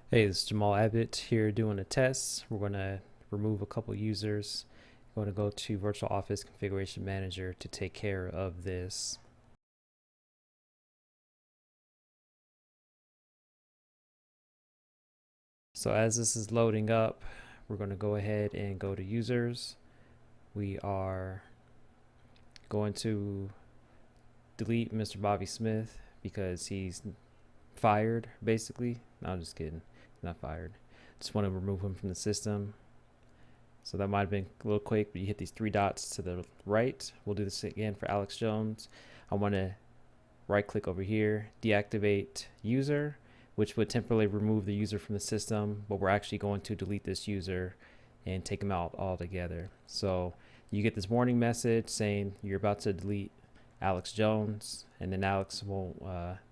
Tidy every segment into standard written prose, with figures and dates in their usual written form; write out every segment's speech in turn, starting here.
Hey, this is Jamal Abbott here doing a test. We're going to remove a couple users. We're going to go to Virtual Office Configuration Manager to take care of this. So as this is loading up, we're going to go ahead and go to users. We are going to delete Mr. Bobby Smith because he's fired, basically. No, I'm just kidding. He's not fired. Just want to remove him from the system. So that might have been a little quick, but you hit these three dots to the right. We'll do this again for Alex Jones. I want to right click over here, deactivate user, which would temporarily remove the user from the system, but we're actually going to delete this user and take him out altogether. So you get this warning message saying you're about to delete Alex Jones, and then Alex won't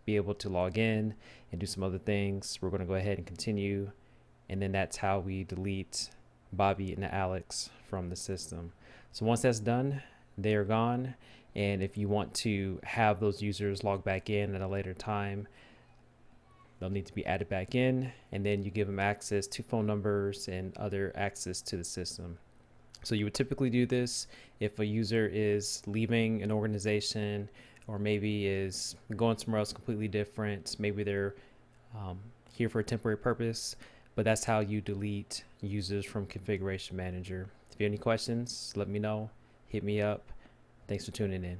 be able to log in and do some other things. We're going to go ahead and continue, and then that's how we delete Bobby and Alex from the system. So once that's done, they are gone. And if you want to have those users log back in at a later time, they'll need to be added back in, and then you give them access to phone numbers and other access to the system. So you would typically do this if a user is leaving an organization or maybe is going somewhere else completely different. Maybe they're here for a temporary purpose, but that's how you delete users from Configuration Manager. If you have any questions, let me know. Hit me up. Thanks for tuning in.